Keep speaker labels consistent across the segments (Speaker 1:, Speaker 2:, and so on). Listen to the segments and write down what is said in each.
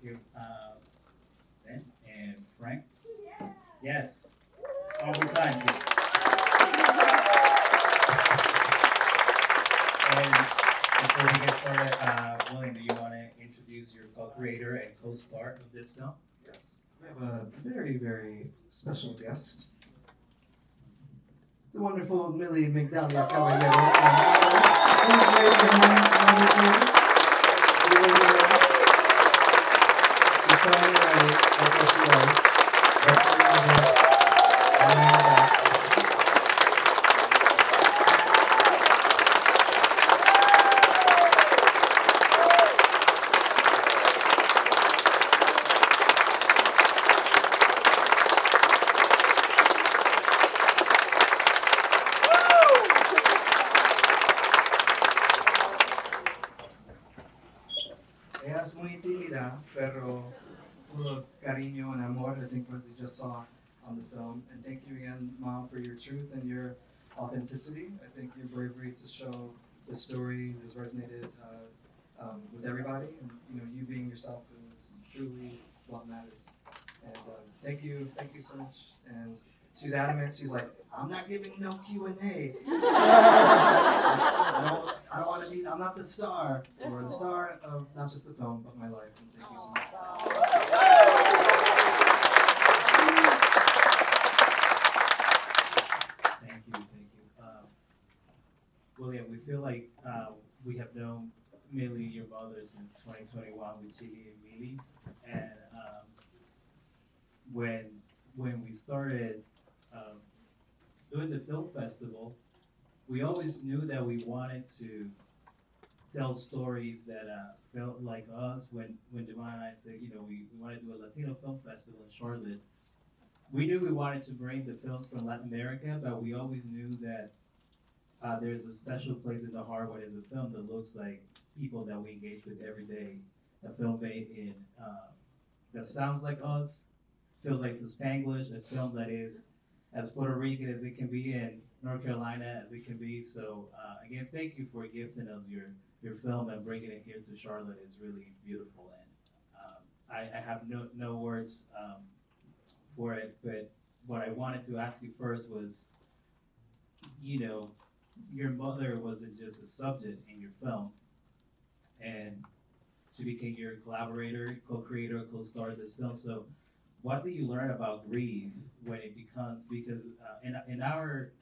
Speaker 1: Here, Ben and Frank. Yes. One more time, please. And before we get started, William, do you want to introduce your co-creator and co-star of this film?
Speaker 2: Yes. We have a very, very special guest. The wonderful Millie Migdalia Caballero. Ella es muy tímida, pero full of cariño and amor. I think what you just saw on the film. And thank you again, Mom, for your truth and your authenticity. I think your bravery to show the story has resonated with everybody. And you being yourself is truly what matters. And thank you so much. And she's adamant. She's like, I'm not giving no Q&A. I don't want to be. I'm not the star, or the star of not just the film, but my life. And thank you so much.
Speaker 1: Thank you. William, we feel like we have known Millie, your mother, since 2021 with Chili and Millie. And when we started doing the film festival, we always knew that we wanted to tell stories that felt like us. When Devon and I said, we want to do a Latino film festival in Charlotte, we knew we wanted to bring the films from Latin America, but we always knew that there's a special place in the heart when there's a film that looks like people that we engage with every day. A film made in that sounds like us, feels like it's Spanglish, a film that is as Puerto Rican as it can be and North Carolina as it can be. So again, thank you for gifting us your film and bringing it here to Charlotte. Is really beautiful, and I have no words for it. But what I wanted to ask you first was, your mother wasn't just a subject in your film, and she became your collaborator, co-creator, co-star of this film. So what do you learn about grief when it becomes, because in our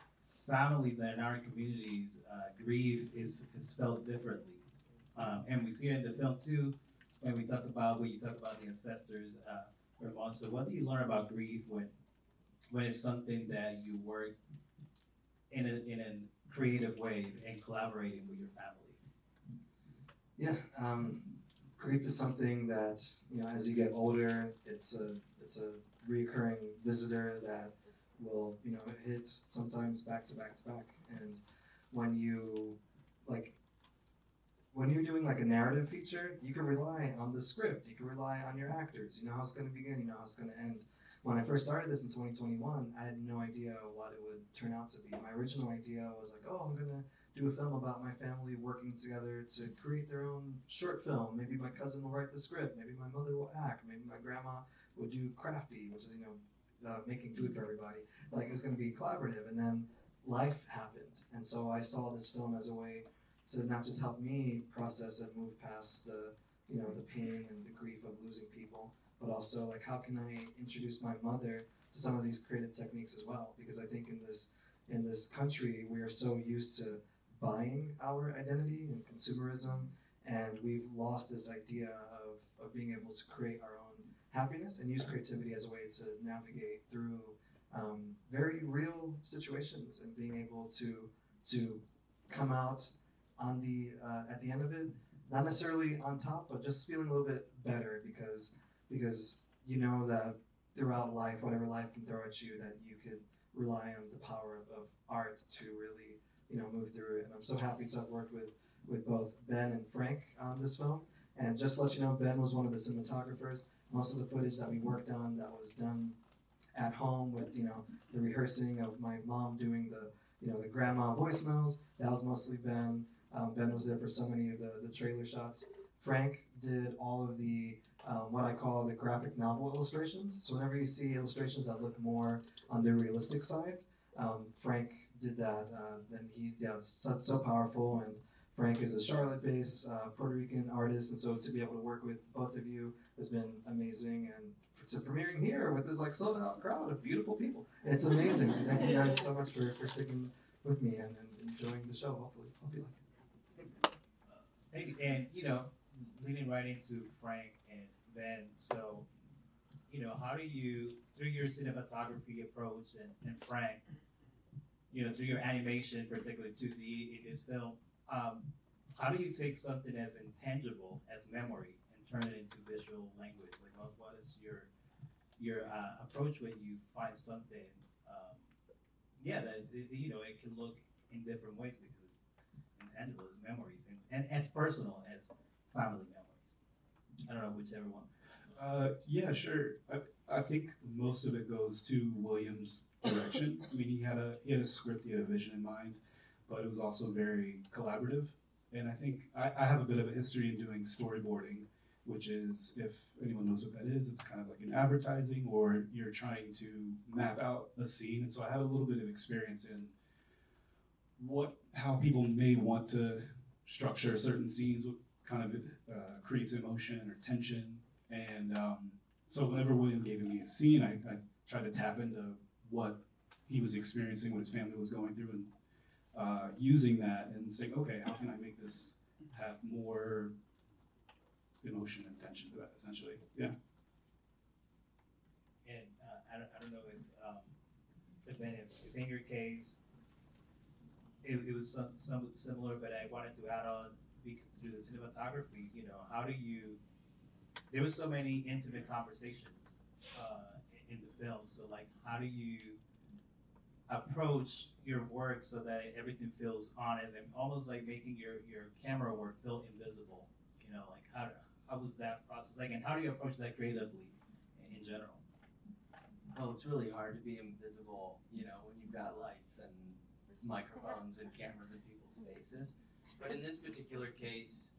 Speaker 1: families and in our communities, grief is felt differently. And we see it in the film too, when you talk about the ancestors, Premeaux. So what do you learn about grief when it's something that you work in a creative way and collaborating with your family?
Speaker 2: Yeah, grief is something that as you get older, it's a reoccurring visitor that will hit sometimes back to back to back. And when you're doing like a narrative feature, you can rely on the script, you can rely on your actors. You know how it's going to begin, you know how it's going to end. When I first started this in 2021, I had no idea what it would turn out to be. My original idea was like, I'm going to do a film about my family working together to create their own short film. Maybe my cousin will write the script, maybe my mother will act, maybe my grandma would do crafty, which is making food for everybody. Like, it's going to be collaborative. And then life happened, and so I saw this film as a way to not just help me process and move past the pain and the grief of losing people, but also like, how can I introduce my mother to some of these creative techniques as well? Because I think in this country, we are so used to buying our identity and consumerism, and we've lost this idea of being able to create our own happiness and use creativity as a way to navigate through very real situations, and being able to come out on the at the end of it, not necessarily on top, but just feeling a little bit better, because you know that throughout life, whatever life can throw at you, that you could rely on the power of art to really move through it. And I'm so happy to have worked with both Ben and Frank on this film. And just to let you know, Ben was one of the cinematographers. Most of the footage that we worked on that was done at home with the rehearsing of my mom doing the grandma voicemails, that was mostly Ben. Ben was there for so many of the trailer shots. Frank did all of the what I call the graphic novel illustrations. So whenever you see illustrations that look more on the realistic side, Frank did that. And it's so powerful. And Frank is a Charlotte-based Puerto Rican artist, and so to be able to work with both of you has been amazing. And to premiering here with this like sold out crowd of beautiful people, it's amazing. So thank you guys so much for sticking with me and enjoying the show. Hopefully, hope you like it.
Speaker 1: And leading right into Frank and Ben. So, how do you, through your cinematography approach and Frank, through your animation, particularly 2D in this film, how do you take something as intangible as memory and turn it into visual language? Like, what is your approach when you find something, that it can look in different ways because it's intangible as memories and as personal as family memories. I don't know whichever one.
Speaker 3: Yeah, sure. I think most of it goes to William's direction. I mean, he had a script, he had a vision in mind, but it was also very collaborative. And I think I have a bit of a history in doing storyboarding, which is, if anyone knows what that is, it's kind of like in advertising, or you're trying to map out a scene. And so I have a little bit of experience in how people may want to structure certain scenes, what kind of creates emotion or tension. And so whenever William gave me a scene, I tried to tap into what he was experiencing, what his family was going through, and using that and saying, okay, how can I make this have more emotion and tension to that, essentially? Yeah.
Speaker 1: And I don't know if in your case, it was somewhat similar, but I wanted to add on, because through the cinematography, how do you, there were so many intimate conversations in the film, so like, how do you approach your work so that everything feels honest and almost like making your camera work feel invisible? Like how was that process like, and how do you approach that creatively in general?
Speaker 4: Well, it's really hard to be invisible, when you've got lights and microphones and cameras in people's faces. But in this particular case,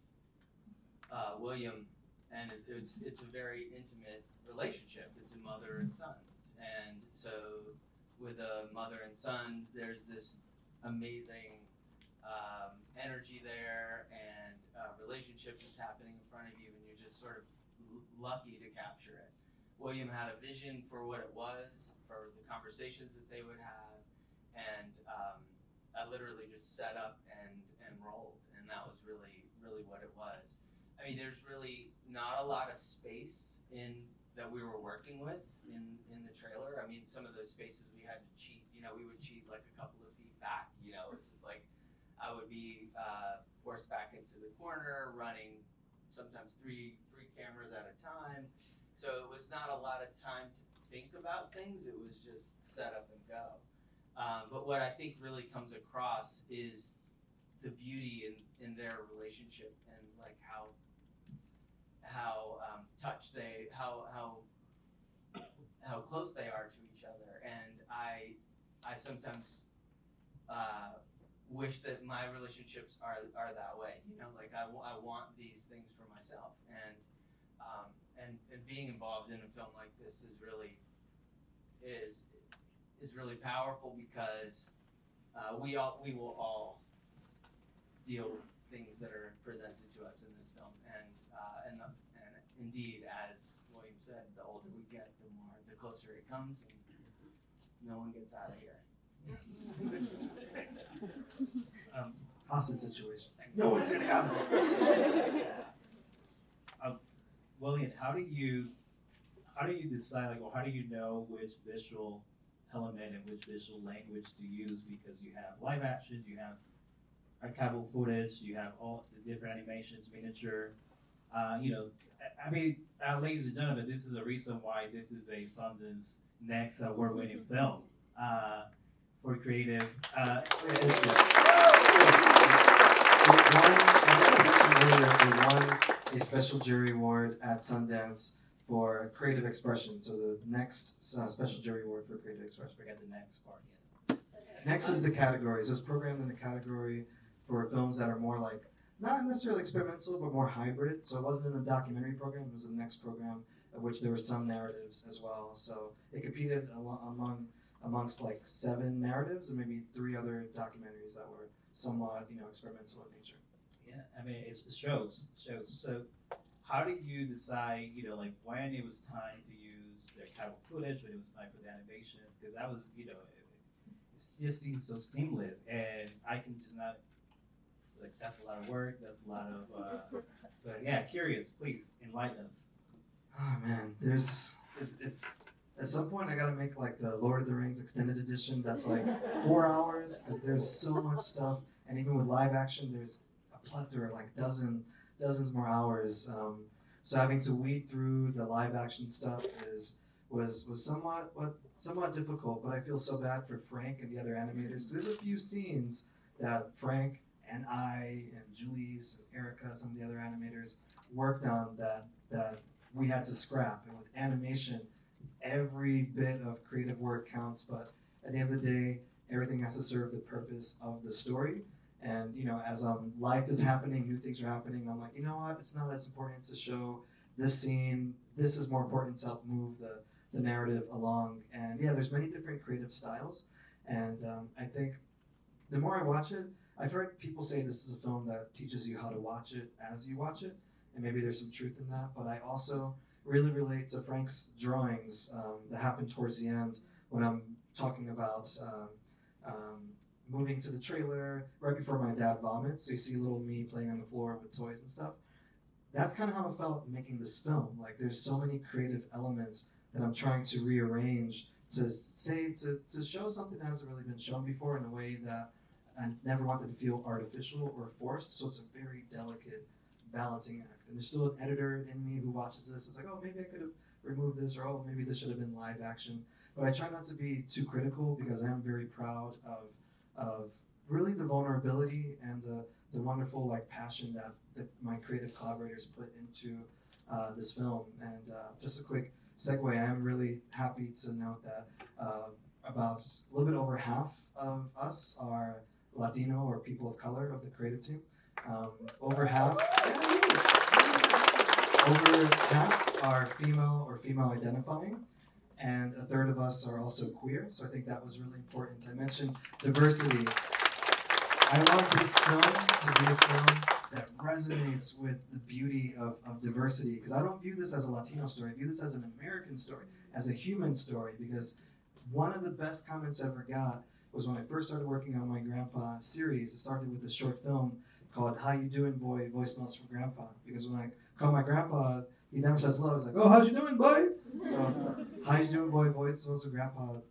Speaker 4: William, and it's a very intimate relationship. It's a mother and sons, and so with a mother and son, there's this amazing energy there, and relationship is happening in front of you, and you're just sort of lucky to capture it. William had a vision for what it was, for the conversations that they would have, and I literally just set up and rolled, and that was really what it was. I mean, there's really not a lot of space that we were working with in the trailer. I mean, some of those spaces we had to cheat. We would cheat like a couple of feet back. It's just like I would be forced back into the corner, running sometimes three cameras at a time. So it was not a lot of time to think about things. It was just set up and go. But what I think really comes across is the beauty in their relationship, and like how close they are to each other. And I sometimes wish that my relationships are that way. Like I want these things for myself, and being involved in a film like this is really powerful, because we will all deal with things that are presented to us in this film, and indeed, as William said, the older we get, the closer it comes, and no one gets out of here.
Speaker 2: Hostage situation. No one's getting out of it.
Speaker 1: William, how do you decide, or how do you know which visual element and which visual language to use? Because you have live action, you have archival footage, you have all the different animations, miniature. Ladies and gentlemen, this is a reason why this is a Sundance Next award-winning film for creative.
Speaker 2: We won a special jury award at Sundance for creative expression. So the next special jury award for creative expression.
Speaker 1: Forget the next part, yes.
Speaker 2: Next is the category. So it's programmed in the category for films that are more like, not necessarily experimental, but more hybrid. So it wasn't in the documentary program, it was the next program. of which there were some narratives as well. So it competed amongst like 7 narratives and maybe 3 other documentaries that were somewhat, experimental in nature.
Speaker 1: Yeah, I mean, it shows. So, how did you decide, like when it was time to use the archival footage, when it was time for the animations? Because that was, it just seems so seamless, and I can just not, like, that's a lot of work, that's a lot of, so yeah, curious, please enlighten us.
Speaker 2: Oh man, at some point I gotta make like the Lord of the Rings extended edition that's like 4 hours, because there's so much stuff, and even with live action, there's a plethora, like dozens more hours. So having to weed through the live action stuff was somewhat difficult, but I feel so bad for Frank and the other animators. There's a few scenes that Frank and I and Julius and Erica, some of the other animators, worked on that we had to scrap. And with animation, every bit of creative work counts, but at the end of the day, everything has to serve the purpose of the story. And as life is happening, new things are happening, I'm like, you know what, it's not as important to show this scene. This is more important to help move the narrative along. And yeah, there's many different creative styles. And I think the more I watch it, I've heard people say this is a film that teaches you how to watch it as you watch it. And maybe there's some truth in that. But I also really relate to Frank's drawings that happen towards the end when I'm talking about moving to the trailer right before my dad vomits. So you see little me playing on the floor with toys and stuff. That's kind of how it felt making this film. Like there's so many creative elements that I'm trying to rearrange to show something that hasn't really been shown before in a way that I never wanted to feel artificial or forced. So it's a very delicate balancing act. And there's still an editor in me who watches this. It's like, oh, maybe I could have removed this, or oh, maybe this should have been live action. But I try not to be too critical, because I am very proud of really the vulnerability and the wonderful passion that my creative collaborators put into this film. And just a quick segue, I am really happy to note that about a little bit over half of us are Latino or people of color of the creative team. Over half are female or female identifying, and a third of us are also queer. So I think that was really important. I mentioned diversity. I want this film to be a film that resonates with the beauty of diversity, because I don't view this as a Latino story. I view this as an American story, as a human story, because one of the best comments I ever got was when I first started working on my Grandpa series. It started with a short film called How You Doing, Boy? Voice Notes from Grandpa. Because when I call my grandpa, he never says hello. He's like, oh, how's you doing, boy? So How You Doing, Boy? Voice Notes from Grandpa,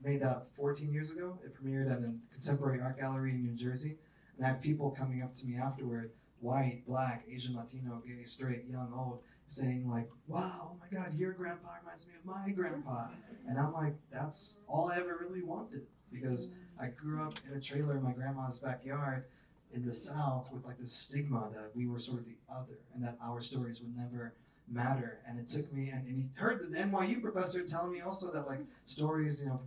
Speaker 2: made that 14 years ago. It premiered at a contemporary art gallery in New Jersey. And I had people coming up to me afterward, white, black, Asian, Latino, gay, straight, young, old, saying like, wow, oh my God, your grandpa reminds me of my grandpa. And I'm like, that's all I ever really wanted, because I grew up in a trailer in my grandma's backyard in the South with this stigma that we were sort of the other and that our stories would never matter. And it took me, and he heard the NYU professor telling me also that stories, no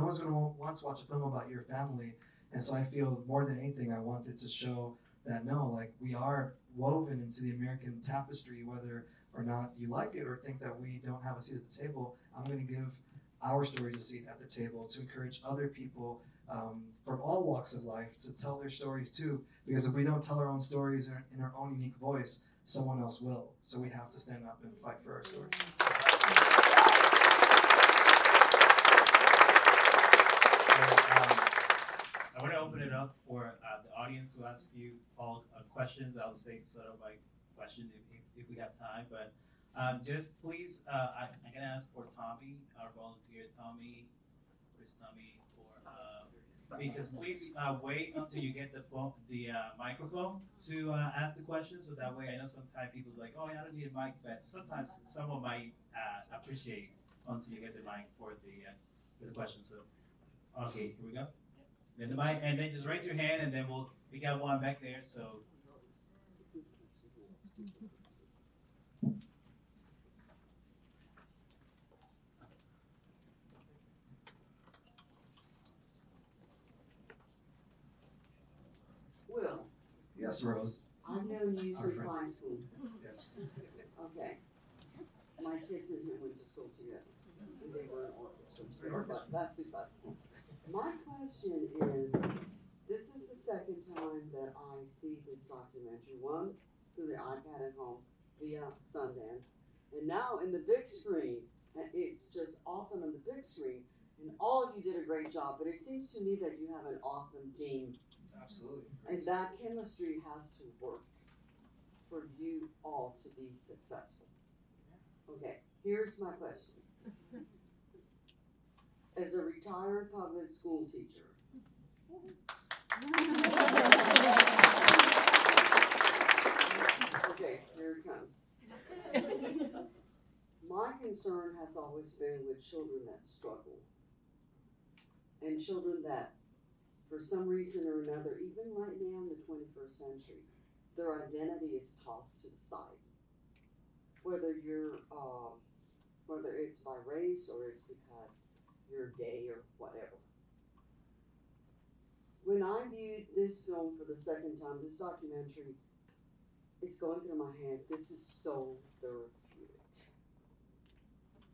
Speaker 2: one's going to want to watch a film about your family. And so I feel more than anything, I wanted to show that we are woven into the American tapestry, whether or not you like it or think that we don't have a seat at the table. I'm going to give our stories a seat at the table to encourage other people from all walks of life to tell their stories too, because if we don't tell our own stories in our own unique voice, someone else will. So we have to stand up and fight for our stories.
Speaker 1: I want to open it up for the audience to ask you all questions. I'll say sort of question if we have time, but just please, I'm going to ask for Tommy, our volunteer. Tommy, where's Tommy? Because please wait until you get the microphone to ask the question, so that way I know sometimes people's like, oh, yeah, I don't need a mic, but sometimes someone might appreciate until you get the mic for the question. So, okay, here we go. Get the mic, and then just raise your hand, and then we got one back there. So.
Speaker 5: Will,
Speaker 2: Yes, Rose.
Speaker 5: I've known you
Speaker 2: Our
Speaker 5: since
Speaker 2: friend.
Speaker 5: high school.
Speaker 2: Yes.
Speaker 5: Okay. kids and him went to school together. And they were in orchestra together, but that's besides the point. My question is, this is the second time that I see this documentary. One through the iPad at home via Sundance, and now in the big screen. And it's just awesome on the big screen. And all of you did a great job, but it seems to me that you have an awesome team.
Speaker 2: Absolutely.
Speaker 5: And that chemistry has to work for you all to be successful. Okay, here's my question. As a retired public school teacher, okay, here it comes. My concern has always been with children that struggle. And children that, for some reason or another, even right now in the 21st century, their identity is tossed to the side. Whether it's by race or it's because you're gay or whatever. When I viewed this film for the second time, this documentary, it's going through my head, this is so therapeutic.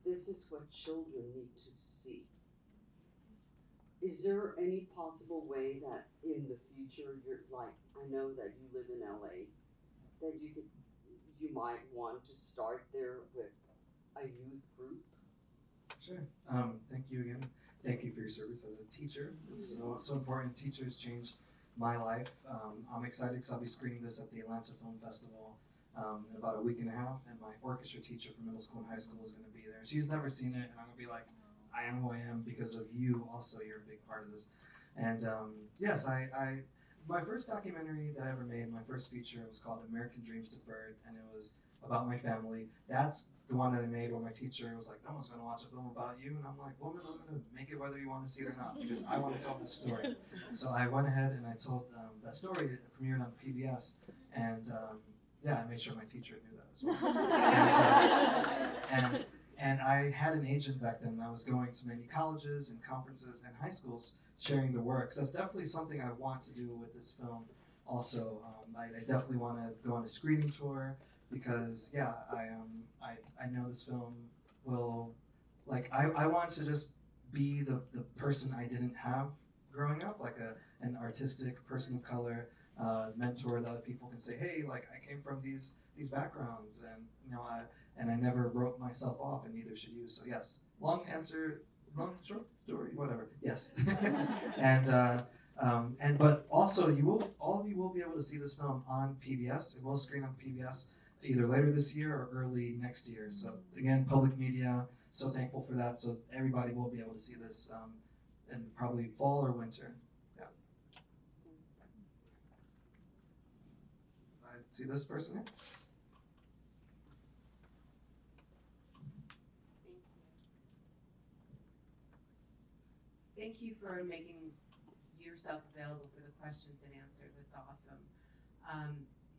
Speaker 5: This is what children need to see. Is there any possible way that in the future, you're like, I know that you live in LA, that you might want to start there with a youth group?
Speaker 2: Sure. Thank you again. Thank you for your service as a teacher. It's so important. Teachers changed my life. I'm excited because I'll be screening this at the Atlanta Film Festival in about a week and a half, and my orchestra teacher for middle school and high school is going to be there. She's never seen it, and I'm going to be like, I am who I am because of you. Also, you're a big part of this. And yes, my first documentary that I ever made, my first feature, was called American Dreams Deferred, and it was about my family. That's the one that I made where my teacher was like, no one's going to watch a film about you. And I'm like, woman, I'm going to make it whether you want to see it or not, because I want to tell this story. So I went ahead and I told that story. It premiered on PBS, and yeah, I made sure my teacher knew that as well. And I had an agent back then, and I was going to many colleges and conferences and high schools sharing the work. So that's definitely something I want to do with this film also. I definitely want to go on a screening tour because, yeah, I know this film will, like, I want to just be the person I didn't have growing up, like an artistic person of color, mentor that other people can say, hey, like, I came from these backgrounds, and, you know, and I never wrote myself off, and neither should you. So yes, long answer, long short story, whatever. Yes, and but also all of you will be able to see this film on PBS. It will screen on PBS either later this year or early next year. So again, public media. So thankful for that. So everybody will be able to see this in probably fall or winter. Yeah. I see this person here.
Speaker 6: Thank you for making yourself available for the questions and answers. It's awesome.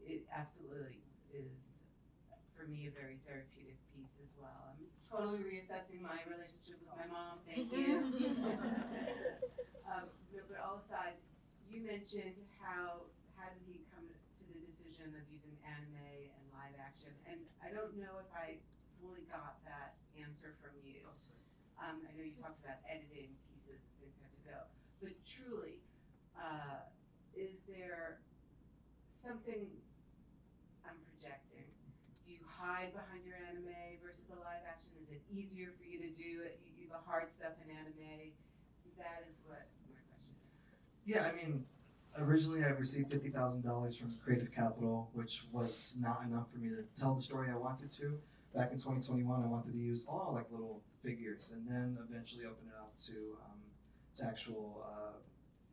Speaker 6: It absolutely is, for me, a very therapeutic piece as well. I'm totally reassessing my relationship with my mom. Thank you. But all aside, you mentioned how did he come to the decision of using anime and live action? And I don't know if I fully got that answer from you. I know you talked about editing pieces, things have to go. But truly, is there something I'm projecting? Do you hide behind your anime versus the live action? Is it easier for you to do the hard stuff in anime? That is what my question is.
Speaker 2: Yeah, I mean, originally I received $50,000 from Creative Capital, which was not enough for me to tell the story I wanted to. Back in 2021, I wanted to use all like little figures, and then eventually open it up to actual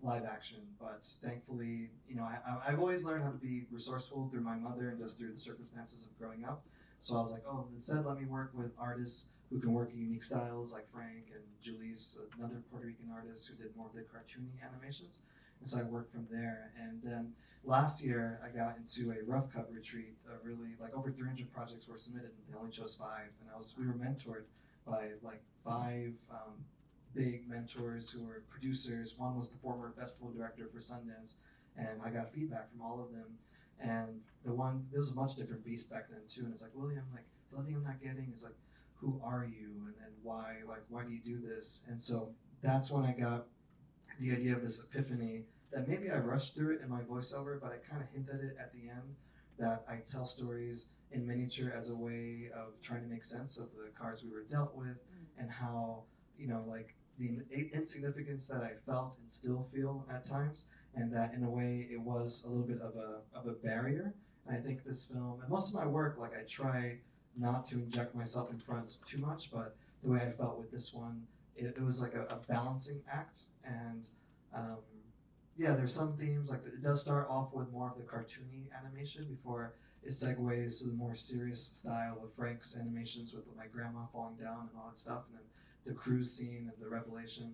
Speaker 2: live action. But thankfully, you know, I've always learned how to be resourceful through my mother and just through the circumstances of growing up. So I was like, oh, instead let me work with artists who can work in unique styles, like Frank and Julie's, another Puerto Rican artist who did more of the cartoony animations. And so I worked from there. And then last year, I got into a rough cut retreat. Really, like over 300 projects were submitted, and they only chose 5. And we were mentored by like 5 big mentors who were producers. One was the former festival director for Sundance, and I got feedback from all of them. And there was a much different beast back then too. And it's like, William, like, the other thing I'm not getting is like, who are you, and then why do you do this? And so that's when I got the idea of this epiphany that maybe I rushed through it in my voiceover, but I kind of hinted it at the end that I tell stories in miniature as a way of trying to make sense of the cards we were dealt with and how, like the insignificance that I felt and still feel at times, and that in a way it was a little bit of a barrier. And I think this film, and most of my work, like I try not to inject myself in front too much, but the way I felt with this one, it was like a balancing act. And yeah, there's some themes, like it does start off with more of the cartoony animation before it segues to the more serious style of Frank's animations with my grandma falling down and all that stuff, and then the cruise scene and the revelation.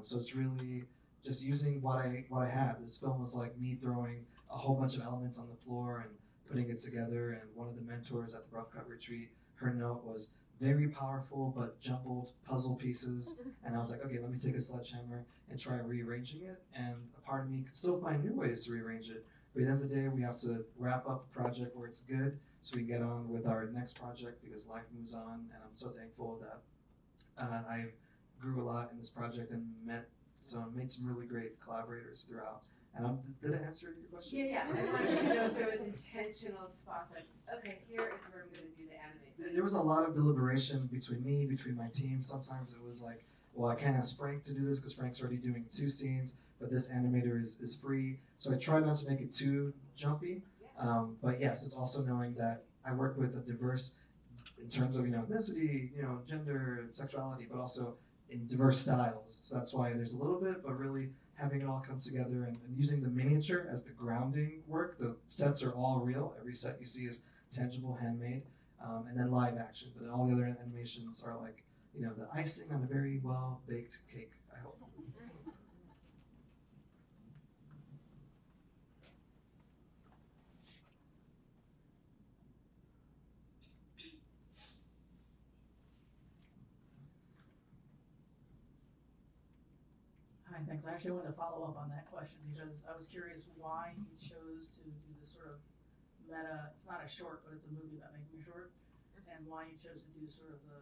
Speaker 2: So it's really just using what I had. This film was like me throwing a whole bunch of elements on the floor and putting it together. And one of the mentors at the Rough Cut Retreat, her note was very powerful but jumbled puzzle pieces. And I was like, okay, let me take a sledgehammer and try rearranging it. And a part of me could still find new ways to rearrange it. But at the end of the day, we have to wrap up a project where it's good so we can get on with our next project because life moves on. And I'm so thankful that I grew a lot in this project and made some really great collaborators throughout. And did I answer your question?
Speaker 6: Yeah. I wanted to know if there was intentional spots like, okay, here is where I'm going to do the anime.
Speaker 2: There was a lot of deliberation between my team. Sometimes it was like, well, I can't ask Frank to do this because Frank's already doing 2 scenes, but this animator is free. So I try not to make it too jumpy. But yes, it's also knowing that I work with a diverse, in terms of ethnicity, gender, sexuality, but also in diverse styles. So that's why there's a little bit, but really having it all come together and using the miniature as the grounding work. The sets are all real. Every set you see is tangible, handmade, and then live action. But all the other animations are like, the icing on a very well-baked cake, I hope.
Speaker 7: Hi, thanks. I actually wanted to follow up on that question because I was curious why you chose to do this sort of meta, it's not a short, but it's a movie about making a short, and why you chose to do sort of the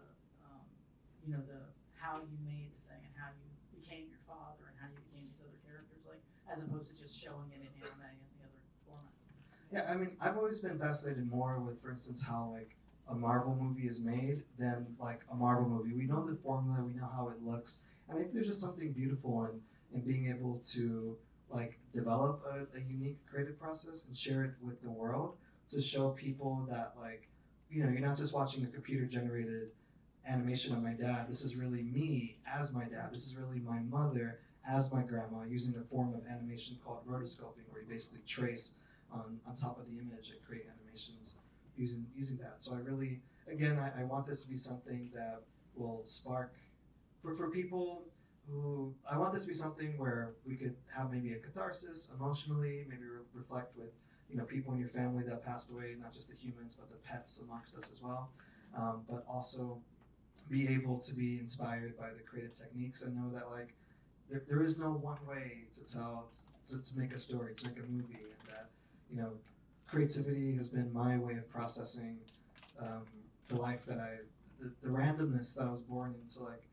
Speaker 7: how you made the thing and how you became your father and how you became these other characters, like, as opposed to just showing it in anime and the other formats.
Speaker 2: Yeah, I mean, I've always been fascinated more with, for instance, how like a Marvel movie is made than like a Marvel movie. We know the formula, we know how it looks, and I think there's just something beautiful in being able to like develop a unique creative process and share it with the world to show people that like, you're not just watching a computer generated animation of my dad. This is really me as my dad. This is really my mother as my grandma, using a form of animation called rotoscoping, where you basically trace on top of the image and create animations using that. So I really, again, I want this to be something that will spark for people who, I want this to be something where we could have maybe a catharsis emotionally, maybe reflect with people in your family that passed away, not just the humans but the pets amongst us as well, but also be able to be inspired by the creative techniques and know that like there is no one way to tell, to make a story, to make a movie, and that creativity has been my way of processing the life that the randomness that I was born into, like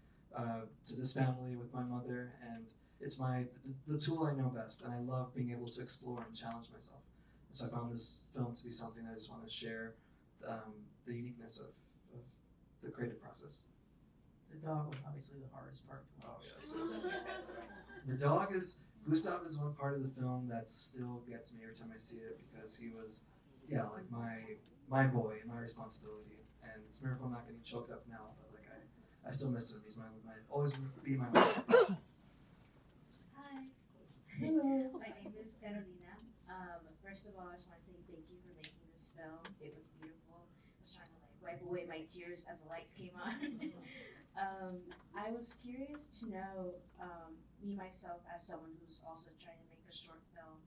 Speaker 2: to this family with my mother, and it's the tool I know best, and I love being able to explore and challenge myself. And so I found this film to be something that I just want to share the uniqueness of the creative process.
Speaker 7: The dog was obviously the hardest part to
Speaker 2: Oh
Speaker 7: watch.
Speaker 2: yes. The dog Gustav is one part of the film that still gets me every time I see it, because he was, like my boy and my responsibility. And it's a miracle I'm not getting choked up now, but like I still miss him. He's always be my boy.
Speaker 8: Hi. My name is Carolina. First of all, I just want to say thank you for making this film. It was beautiful. I was trying to wipe away my tears as the lights came on. I was curious to know, me myself as someone who's also trying to make a short film,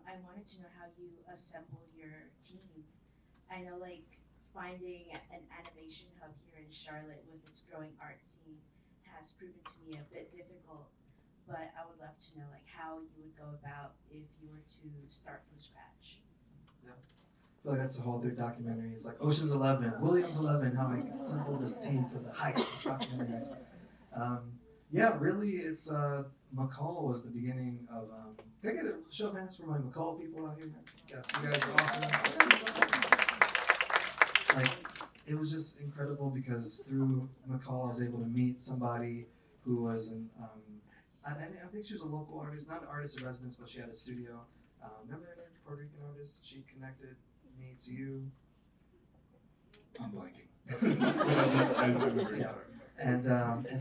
Speaker 8: I wanted to know how you assembled your team. I know finding an animation hub here in Charlotte with its growing art scene has proven to be a bit difficult, but I would love to know how you would go about if you were to start from scratch.
Speaker 2: feel like that's a whole other documentary. It's like Ocean's 11, Williams 11, how I assembled this team for the heist, documentary heist. Yeah, really, it's McCall was the beginning of. Can I get a show of hands for my McCall people out here? Yes, you guys are awesome. Like, it was just incredible because through McCall, I was able to meet somebody who was an. I think she was a local artist, not an artist in residence, but she had a studio. Remember her name, Puerto Rican artist? She connected me to you.
Speaker 3: I'm blanking. I remember.
Speaker 2: Yeah. And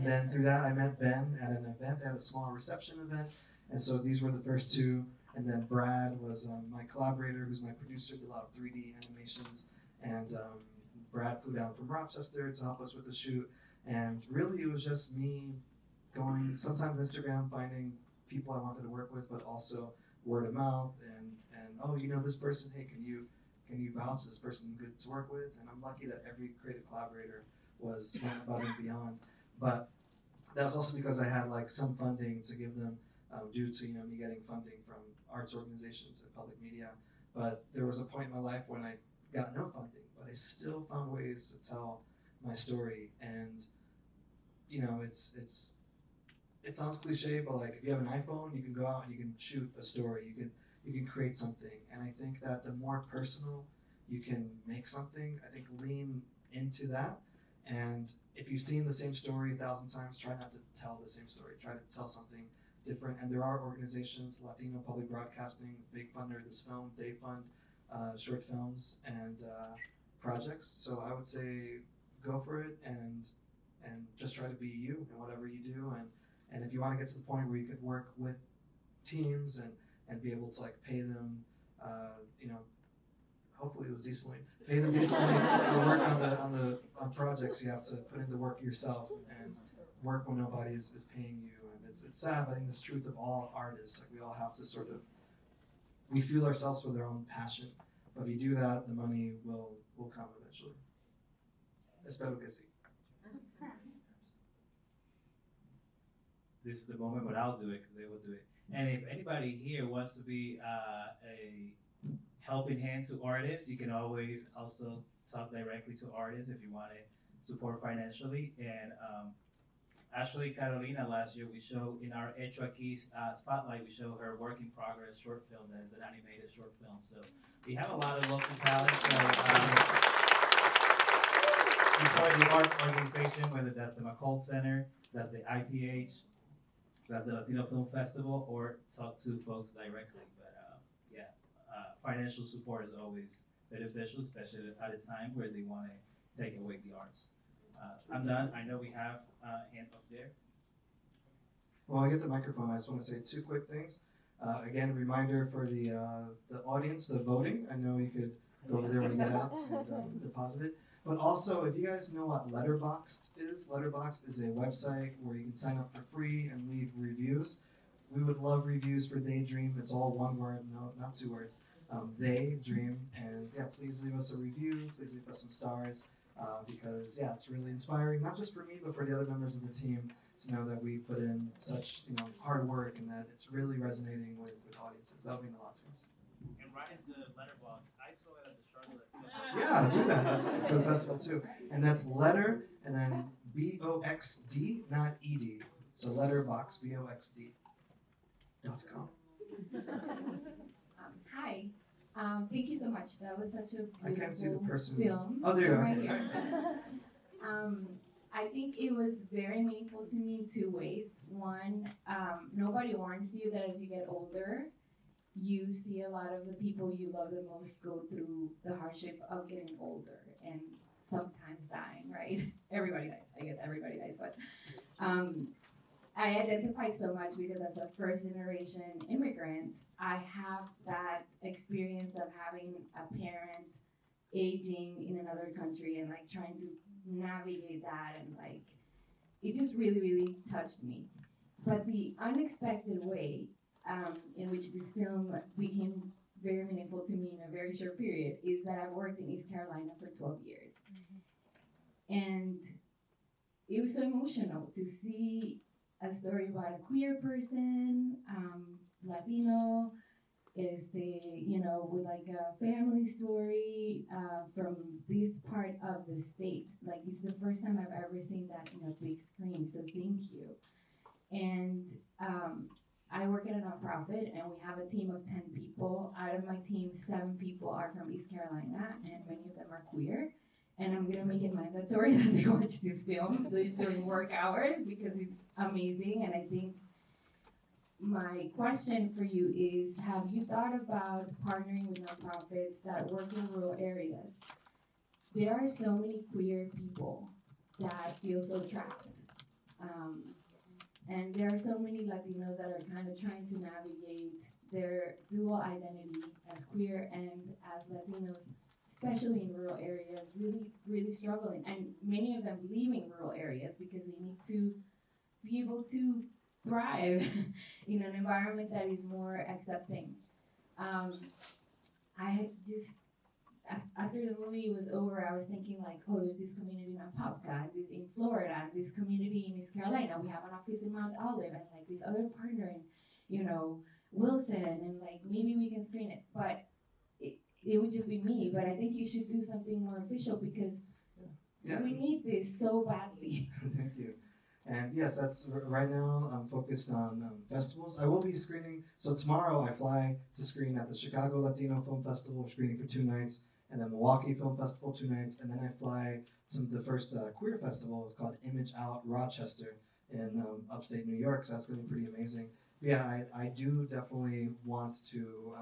Speaker 2: then through that, I met Ben at an event. They had a small reception event. And so these were the first two. And then Brad was my collaborator, who's my producer, did a lot of 3D animations. And Brad flew down from Rochester to help us with the shoot. And really, it was just me going, sometimes Instagram, finding people I wanted to work with, but also word of mouth. And oh, you know this person, hey, can you vouch this person good to work with? And I'm lucky that every creative collaborator was went above and beyond. But that's also because I had like some funding to give them due to me getting funding from arts organizations and public media. But there was a point in my life when I got no funding, but I still found ways to tell my story. And it sounds cliche, but like if you have an iPhone, you can go out and you can shoot a story. You can create something. And I think that the more personal you can make something, I think lean into that. And if you've seen the same story 1,000 times, try not to tell the same story. Try to tell something different. And there are organizations, Latino Public Broadcasting, big funder of this film. They fund short films and projects. So I would say go for it and just try to be you in whatever you do. And if you want to get to the point where you could work with teams and be able to like pay them, hopefully it was decently. Pay them decently or work on projects. You have to put in the work yourself and work when nobody is paying you. And it's sad, but I think it's the truth of all artists. Like we all have to we fuel ourselves with our own passion. But if you do that, the money will come eventually. Espero que sí.
Speaker 1: This is the moment, but I'll do it because they will do it. And if anybody here wants to be a helping hand to artists, you can always also talk directly to artists if you want to support financially. And actually, Carolina, last year we showed in our Hecho Aquí spotlight, we showed her work in progress short film that is an animated short film. So we have a lot of local talent. So support the art organization, whether that's the McCall Center, that's the IPH, that's the Latino Film Festival, or talk to folks directly. But financial support is always beneficial, especially at a time where they want to take away the arts. I'm done. I know we have a hand up there.
Speaker 2: Well, I get the microphone. I just want to say two quick things. Again, a reminder for the audience, the voting. I know you could go over there when you get out and deposit it. But also, if you guys know what Letterboxd is a website where you can sign up for free and leave reviews. We would love reviews for TheyDream. It's all one word, no, not two words. TheyDream, and yeah, please leave us a review. Please leave us some stars because it's really inspiring, not just for me, but for the other members of the team to know that we put in such hard work and that it's really resonating with audiences. That would mean a lot to us.
Speaker 1: And write the letterbox. I saw it at the Charlotte Latino.
Speaker 2: Yeah, do that. That's for the festival too. And that's letter and then BOXD, not ED. So letterbox, BOXD.com.
Speaker 9: Hi. Thank you so much. That was such a beautiful
Speaker 2: I can't see the person.
Speaker 9: film.
Speaker 2: Oh, there you go.
Speaker 9: Right
Speaker 2: Okay.
Speaker 9: here. I think it was very meaningful to me in two ways. One, nobody warns you that as you get older, you see a lot of the people you love the most go through the hardship of getting older and sometimes dying, right? Everybody dies. I guess everybody dies, but I identify so much because as a first generation immigrant, I have that experience of having a parent aging in another country and like trying to navigate that, and like it just really, really touched me. But the unexpected way in which this film became very meaningful to me in a very short period is that I've worked in East Carolina for 12 years. And it was so emotional to see a story about a queer person, Latino, with like a family story from this part of the state. Like it's the first time I've ever seen that in a big screen, so thank you. And I work at a nonprofit, and we have a team of 10 people. Out of my team, 7 people are from East Carolina, and many of them are queer. And I'm gonna make it mandatory that they watch this film during work hours because it's amazing. And I think my question for you is, have you thought about partnering with nonprofits that work in rural areas? There are so many queer people that feel so trapped. And there are so many Latinos that are kind of trying to navigate their dual identity as queer and as Latinos, especially in rural areas, really, really struggling. And many of them leaving rural areas because they need to be able to thrive in an environment that is more accepting. I just, after the movie was over, I was thinking like, oh, there's this community in Apopka, in Florida, this community in East Carolina. We have an office in Mount Olive, and like this other partner in, Wilson, and like maybe we can screen it. But it would just be me. But I think you should do something more official because we need this so badly.
Speaker 2: Thank you. And yes, that's right now I'm focused on festivals. I will be screening. So tomorrow I fly to screen at the Chicago Latino Film Festival, screening for 2 nights, and then Milwaukee Film Festival 2 nights, and then I fly to the first queer festival. It's called Image Out Rochester in upstate New York. So that's going to be pretty amazing. But yeah, I do definitely want to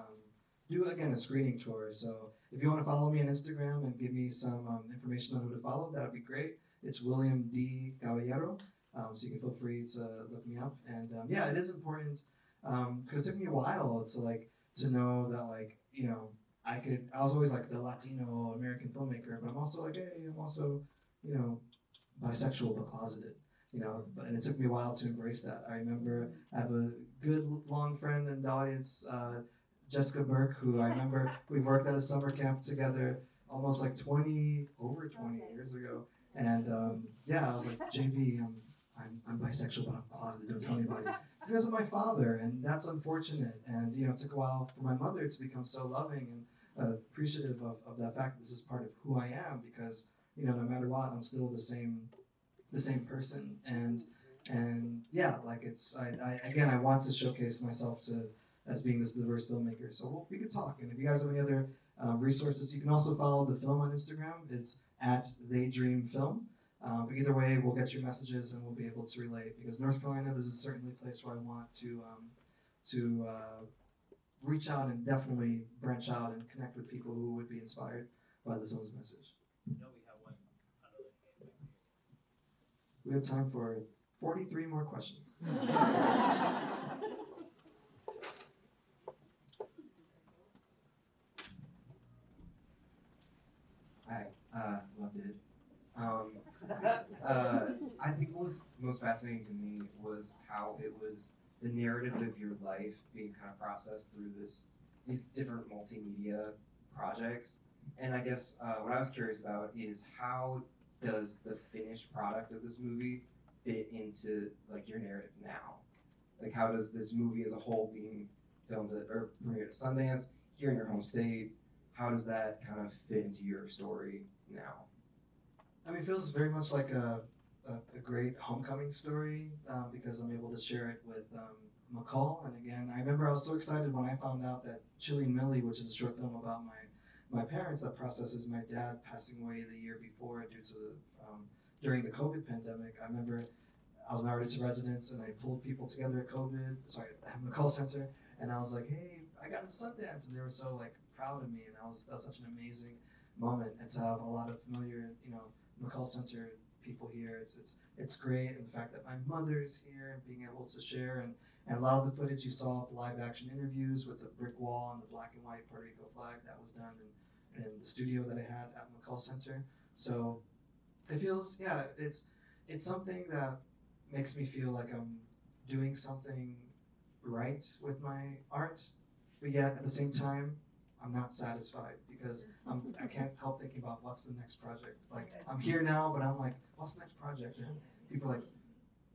Speaker 2: do again a screening tour. So if you want to follow me on Instagram and give me some information on who to follow, that would be great. It's William D. Caballero. So you can feel free to look me up. And yeah, it is important because it took me a while to know that I was always like the Latino American filmmaker, but I'm also like, hey, I'm also, bisexual but closeted, and it took me a while to embrace that. I remember I have a good long friend in the audience, Jessica Burke, who I remember we worked at a summer camp together almost like over 20 years ago. And yeah, I was like, JB, I'm bisexual, but I'm closeted, don't tell anybody. Because of my father, and that's unfortunate. And it took a while for my mother to become so loving and appreciative of that fact that this is part of who I am, because no matter what, I'm still the same person. And yeah, I want to showcase myself as being this diverse filmmaker. So we could talk. And if you guys have any other resources, you can also follow the film on Instagram. It's at TheyDream Film. But either way, we'll get your messages and we'll be able to relate. Because North Carolina, this is certainly a place where I want to reach out and definitely branch out and connect with people who would be inspired by the film's message.
Speaker 1: We have one other hand.
Speaker 2: We have time for 43 more questions.
Speaker 10: Hi, loved it. I think what was most fascinating to me was how it was the narrative of your life being kind of processed through these different multimedia projects. And I guess what I was curious about is how does the finished product of this movie fit into your narrative now? How does this movie as a whole being filmed or premiered at Sundance here in your home state, how does that kind of fit into your story now?
Speaker 2: I mean, it feels very much like a great homecoming story because I'm able to share it with McCall. And again, I remember I was so excited when I found out that Chili and Millie, which is a short film about my parents that processes my dad passing away the year before due to during the COVID pandemic. I remember I was an artist in residence and I pulled people together at McCall Center, and I was like, hey, I got a Sundance, and they were so proud of me, and that was such an amazing moment. And to have a lot of familiar, McCall Center people here, it's great. And the fact that my mother is here and being able to share, and a lot of the footage you saw, the live action interviews with the brick wall and the black and white Puerto Rico flag, that was done in the studio that I had at McCall Center. So it feels, it's something that makes me feel like I'm doing something right with my art, but yet at the same time, I'm not satisfied because I can't help thinking about what's the next project. I'm here now, but I'm like, what's the next project? And people are like,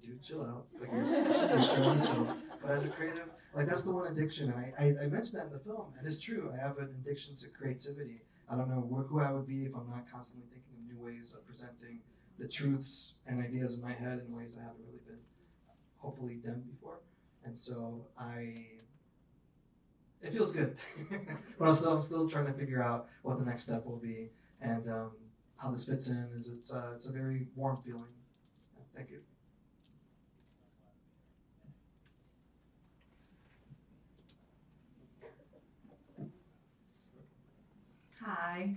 Speaker 2: dude, chill out. Like, you're showing this film. But as a creative, like, that's the one addiction. And I mentioned that in the film, and it's true. I have an addiction to creativity. I don't know who I would be if I'm not constantly thinking of new ways of presenting the truths and ideas in my head in ways I haven't really been, hopefully, done before. And so it feels good. But I'm still trying to figure out what the next step will be, and how this fits in. It's a very warm feeling. Thank you.
Speaker 11: Hi.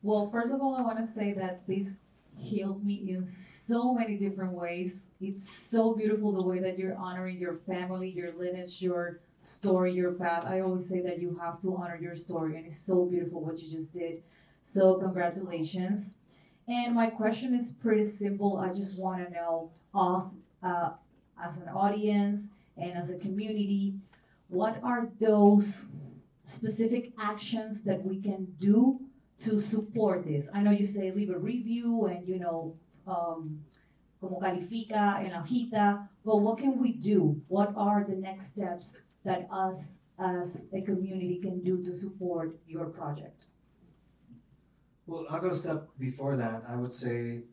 Speaker 11: Well, first of all, I want to say that this healed me in so many different ways. It's so beautiful the way that you're honoring your family, your lineage, your story, your path. I always say that you have to honor your story, and it's so beautiful what you just did. So congratulations. And my question is pretty simple. I just want to know, us as an audience and as a community, what are those specific actions that we can do to support this? I know you say leave a review and, como califica en la hojita, but what can we do? What are the next steps that us as a community can do to support your project?
Speaker 2: Well, I'll go a step before that. I would say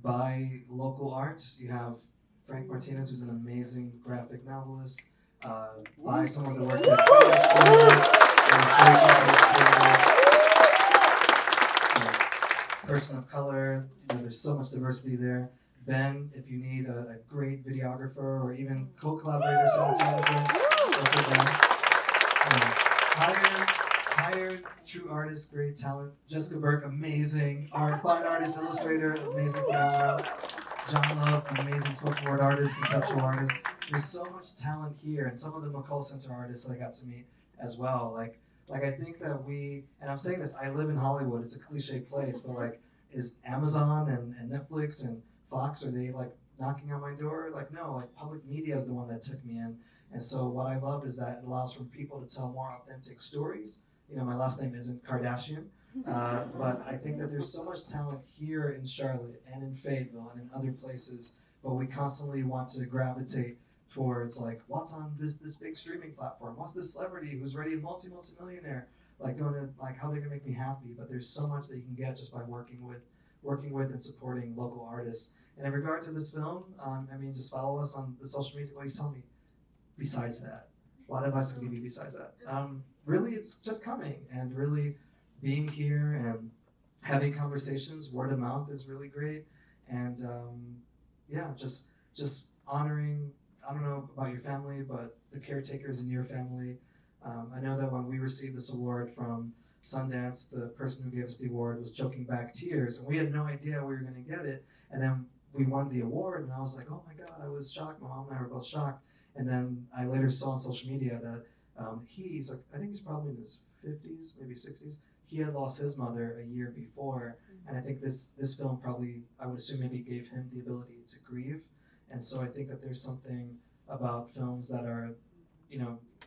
Speaker 2: buy local art. You have Frank Martinez, who's an amazing graphic novelist. Buy some of the work that he has created. Person of color, there's so much diversity there. Ben, if you need a great videographer or even co-collaborator, hire true artists, great talent. Jessica Burke, amazing fine artist, illustrator, amazing phenomenal. John Love, an amazing spoken word artist, conceptual artist. There's so much talent here, and some of the McCall Center artists that I got to meet as well. Like I think that and I'm saying this, I live in Hollywood, it's a cliche place, but is Amazon and Netflix and Fox, are they knocking on my door? No, public media is the one that took me in. And so what I love is that it allows for people to tell more authentic stories. My last name isn't Kardashian, but I think that there's so much talent here in Charlotte and in Fayetteville and in other places, but we constantly want to gravitate towards what's on this big streaming platform? What's this celebrity who's already a multi-millionaire going to how they're gonna make me happy? But there's so much that you can get just by working with and supporting local artists. And in regard to this film, just follow us on the social media. What do you tell me? Besides that, what advice can I give you besides that? Really, it's just coming and really being here and having conversations. Word of mouth is really great, and just honoring. I don't know about your family, but the caretakers in your family. I know that when we received this award from Sundance, the person who gave us the award was choking back tears, and we had no idea we were going to get it. And then we won the award, and I was like, oh my God, I was shocked. My mom and I were both shocked. And then I later saw on social media that I think he's probably in his 50s, maybe 60s. He had lost his mother a year before, and I think this film probably, I would assume, maybe gave him the ability to grieve. And so I think that there's something about films that are,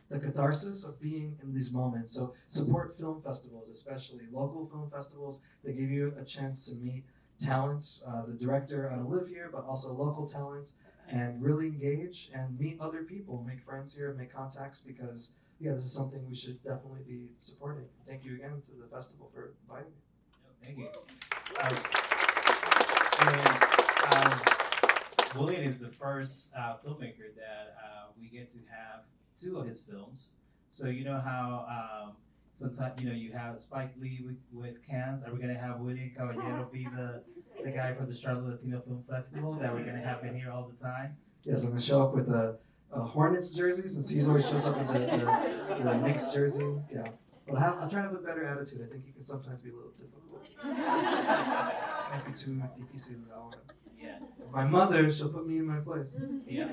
Speaker 2: the catharsis of being in these moments. So support film festivals, especially local film festivals. They give you a chance to meet talents, the director, I don't live here, but also local talents, and really engage and meet other people, make friends here, make contacts, because this is something we should definitely be supporting. Thank you again to the festival for inviting me.
Speaker 1: Thank you. William is the first filmmaker that we get to have 2 of his films. So you know how sometimes you have Spike Lee with Cannes. Are we gonna have William Caballero be the guy for the Charlotte Latino Film Festival that we're gonna have in here all the time?
Speaker 2: Yes, I'm gonna show up with a Hornets jersey, since he always shows up with the Knicks jersey. Yeah, but I'll try to have a better attitude. I think he can sometimes be a little difficult. Can't be too difícil ahora.
Speaker 1: Yeah.
Speaker 2: My mother, she'll put me in my place.
Speaker 1: Yeah.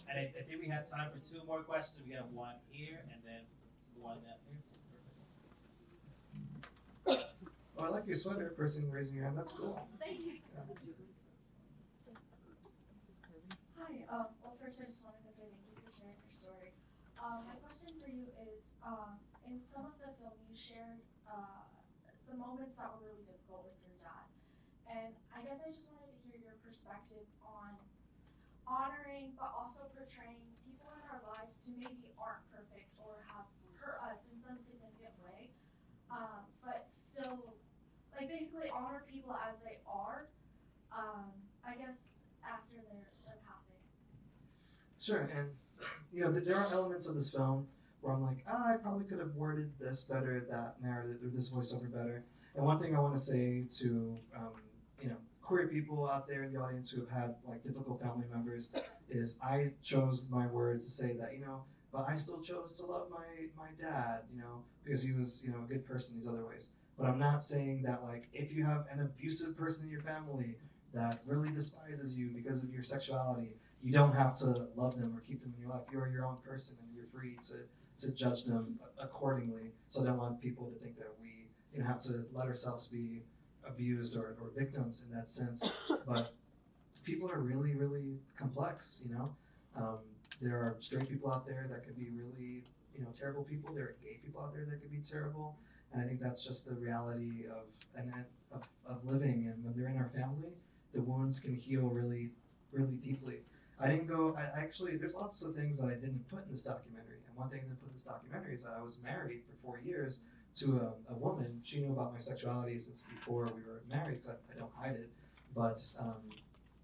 Speaker 1: And I think we have time for 2 more questions. We have one here and then one down here.
Speaker 2: Oh, I like your sweater, person raising your hand. That's cool.
Speaker 9: Thank you.
Speaker 2: Yeah.
Speaker 12: Hi. Well, first I just wanted to say thank you for sharing your story. My question for you is, in some of the film you shared some moments that were really difficult with your dad, and I guess I just wanted to hear your perspective on honoring but also portraying people in our lives who maybe aren't perfect or have hurt us in some significant way, but still, like, basically honor people as they are, I guess after their passing.
Speaker 2: Sure, and there are elements of this film where I'm like, I probably could have worded this better, that narrative, or this voiceover better. And one thing I want to say to queer people out there in the audience who have had like difficult family members is I chose my words to say that, but I still chose to love my dad, because he was, a good person in these other ways. But I'm not saying that, like, if you have an abusive person in your family that really despises you because of your sexuality, you don't have to love them or keep them in your life. You're your own person and you're free to judge them accordingly. So I don't want people to think that we have to let ourselves be abused or victims in that sense. But people are really, really complex, There are straight people out there that could be really, terrible people. There are gay people out there that could be terrible. And I think that's just the reality of living. And when they're in our family, the wounds can heal really, really deeply. Actually, there's lots of things that I didn't put in this documentary. And one thing I didn't put in this documentary is that I was married for 4 years to a woman. She knew about my sexuality since before we were married, because I don't hide it. But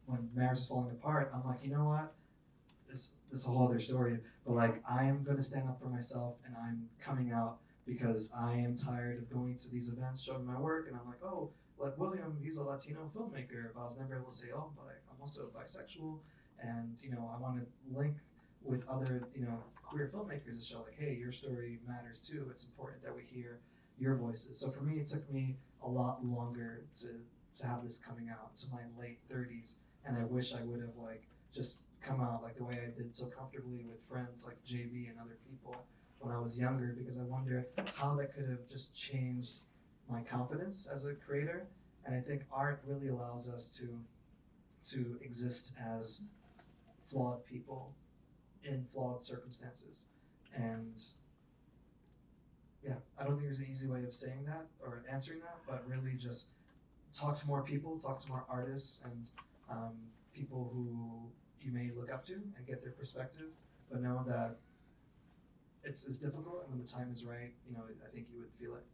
Speaker 2: when marriage is falling apart, I'm like, you know what? This is a whole other story. But like, I am going to stand up for myself, and I'm coming out because I am tired of going to these events, showing my work, and I'm like, oh, like William, he's a Latino filmmaker, but I was never able to say, oh, but I'm also bisexual, and I want to link with other, queer filmmakers to show like, hey, your story matters too. It's important that we hear your voices. So for me, it took me a lot longer to have this coming out to my late 30s, and I wish I would have like just come out like the way I did so comfortably with friends like JB and other people when I was younger, because I wonder how that could have just changed my confidence as a creator. And I think art really allows us to exist as flawed people in flawed circumstances. And yeah, I don't think there's an easy way of saying that or answering that, but really just talk to more people, talk to more artists and people who you may look up to and get their perspective, but know that it's difficult, and when the time is right, I think you would feel it.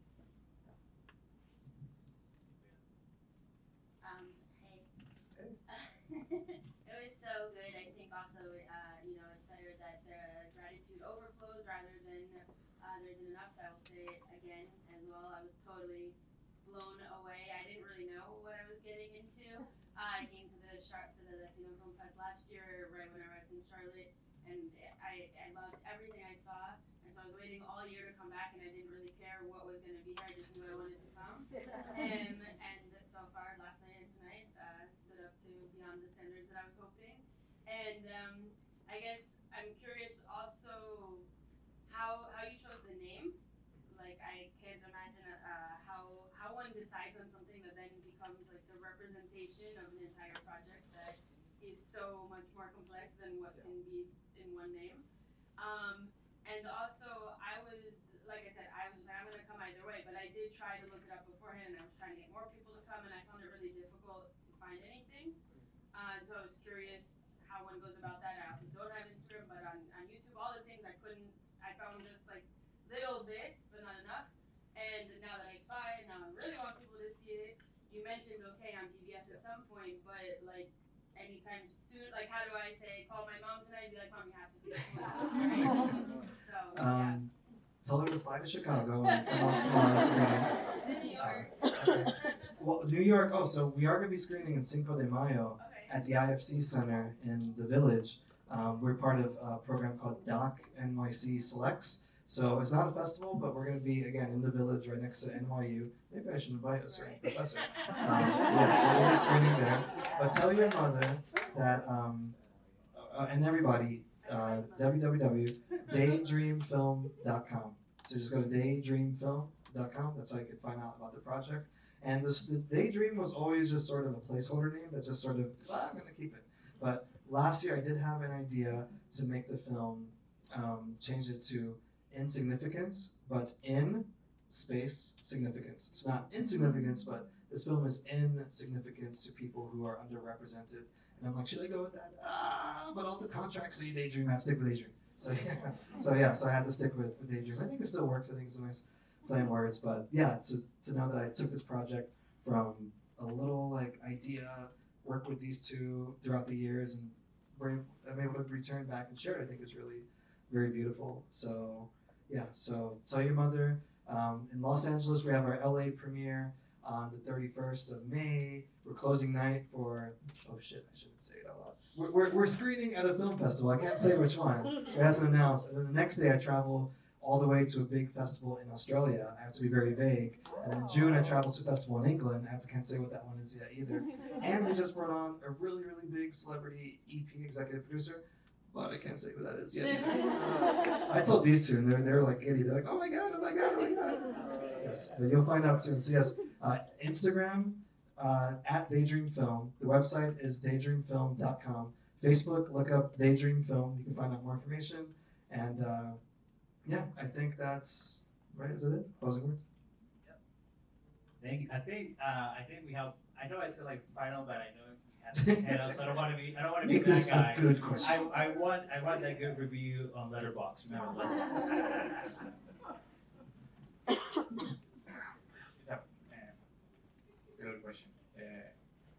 Speaker 13: Hey. It was so good. I think also, it's better that the gratitude overflows rather than there isn't enough. So I will say it again as well. I was totally blown away. I didn't really know what I was getting into. I came to the Latino Film Fest last year, right when I arrived in Charlotte, and I loved everything I saw. And so I was waiting all year to come back, and I didn't really care what was going to be here. I just knew I wanted to come. And so far, last night and tonight, stood up to beyond the standards that I was hoping. And I guess I'm curious also how you chose the name. Like, I can't imagine how one decides on something that then becomes like the representation of an entire project that is so much more complex than what can be in one name. And also, I was, like I said, I'm gonna come either way, but I did try to look it up beforehand, and I was trying to get more people to come, and I found it really difficult to find anything. So I was curious how one goes about that. I also don't have Instagram, but on YouTube, all the things I found just like little bits, but not enough. And now that I saw it, now I really want people to see it. You mentioned, okay, on PBS at some point, but like anytime soon, like how do I say, call my mom tonight and be like, Mom, you have to see this movie. So, yeah.
Speaker 2: Tell her to fly to Chicago and come on tomorrow screening.
Speaker 13: New York.
Speaker 2: Okay. Well, New York, so we are going to be screening in Cinco de Mayo at the IFC Center in the Village. We're part of a program called Doc NYC Selects. So it's not a festival, but we're going to be, again, in the Village right next to NYU. Maybe I should invite a certain professor. Yes, we're going to be screening there. But tell your mother that, and everybody, www.TheyDreamFilm.com. So just go to TheyDreamFilm.com. That's how you can find out about the project. And the TheyDream was always just sort of a placeholder name that just sort of, I'm going to keep it. But last year I did have an idea to make the film, change it to Insignificance, but in space significance. It's not insignificance, but this film is in significance to people who are underrepresented. And I'm like, should I go with that? But all the contracts say TheyDream, I have to stick with TheyDream. So I had to stick with TheyDream. I think it still works. I think it's a nice play on words. But yeah, to know that I took this project from a little like idea, work with these two throughout the years, and I'm able to return back and share it, I think is really very beautiful. So yeah, so Tell Your Mother. In Los Angeles, we have our LA premiere on the 31st of May. We're closing night for, oh shit, I shouldn't say it out loud. We're screening at a film festival. I can't say which one. It hasn't announced. And then the next day I travel all the way to a big festival in Australia. I have to be very vague. And then in June I travel to a festival in England. I can't say what that one is yet either. And we just brought on a really, really big celebrity EP executive producer, but I can't say who that is yet either. I told these two, and they're like giddy. They're like, oh my god, oh my god, oh my god. Yes, but you'll find out soon. So yes, Instagram at TheyDream Film. The website is TheyDreamFilm.com. Facebook, look up TheyDream Film. You can find out more information. And yeah, I think that's right. Is it? Closing words.
Speaker 1: Thank you. I think we have. I know I said like final, but I know we have to head out, so I don't want to be
Speaker 2: Make
Speaker 1: that
Speaker 2: this
Speaker 1: guy.
Speaker 2: a good question.
Speaker 1: I want that good review on Letterboxd. Remember Letterboxd.
Speaker 14: It's a good question.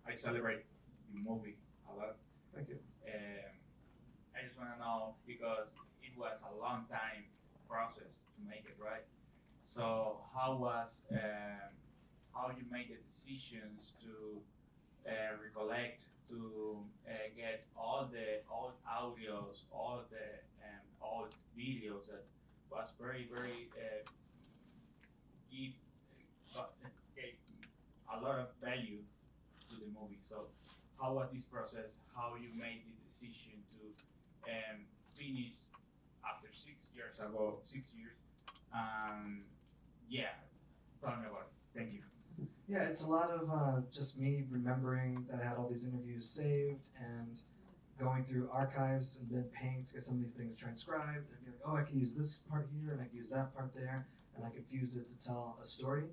Speaker 14: I celebrate the movie a lot.
Speaker 2: Thank you.
Speaker 14: I just want to know, because it was a long time process to make it, right? So how you made the decisions to recollect, to get all the old audios, all the old videos that was very gave a lot of value to the movie. So how was this process? How you made the decision to finish after 6 years ago? 6 years. Yeah, tell me about it. Thank you.
Speaker 2: Yeah, it's a lot of just me remembering that I had all these interviews saved and going through archives and then paying to get some of these things transcribed and be like, oh, I can use this part here and I can use that part there, and I could fuse it to tell a story,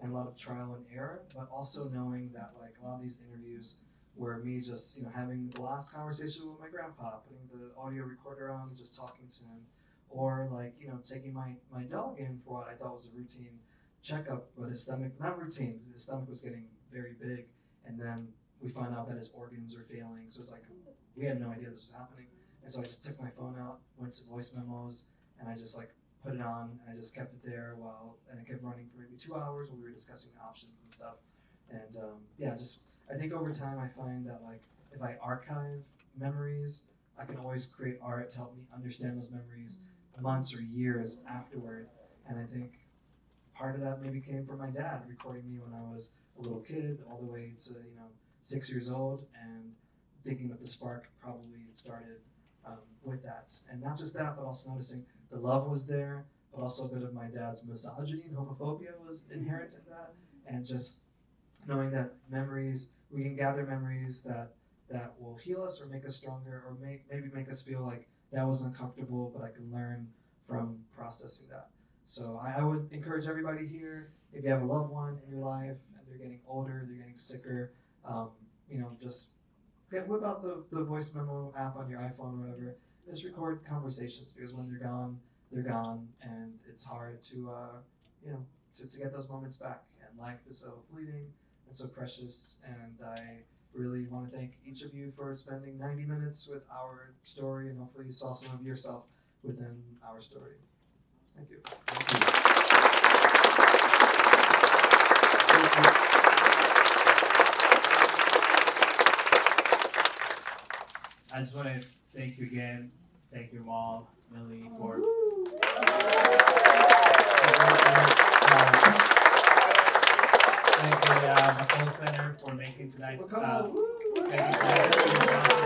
Speaker 2: and a lot of trial and error, but also knowing that like a lot of these interviews were me just, having the last conversation with my grandpa, putting the audio recorder on and just talking to him, or like, taking my dog in for what I thought was a routine checkup, but his stomach, not routine, his stomach was getting very big, and then we found out that his organs were failing, so it's like, we had no idea this was happening, and so I just took my phone out, went to voice memos, and I just like put it on, and I just kept it there and it kept running for maybe 2 hours while we were discussing options and stuff, and I think over time I find that like, if I archive memories, I can always create art to help me understand those memories months or years afterward, and I think part of that maybe came from my dad recording me when I was a little kid all the way to 6 years old, and thinking that the spark probably started with that. And not just that, but also noticing the love was there, but also a bit of my dad's misogyny and homophobia was inherent in that, and just knowing that memories, we can gather memories that will heal us or make us stronger, or maybe make us feel like that was uncomfortable, but I can learn from processing that. So I would encourage everybody here, if you have a loved one in your life and they're getting older, they're getting sicker, just whip out the voice memo app on your iPhone or whatever. Just record conversations, because when they're gone, and it's hard to get those moments back. And life is so fleeting and so precious. And I really want to thank each of you for spending 90 minutes with our story, and hopefully you saw some of yourself within our story. Thank you.
Speaker 1: I just want to thank you again. Thank you, Mal, Millie, for thank the Nicole Center for making tonight's. Thank you.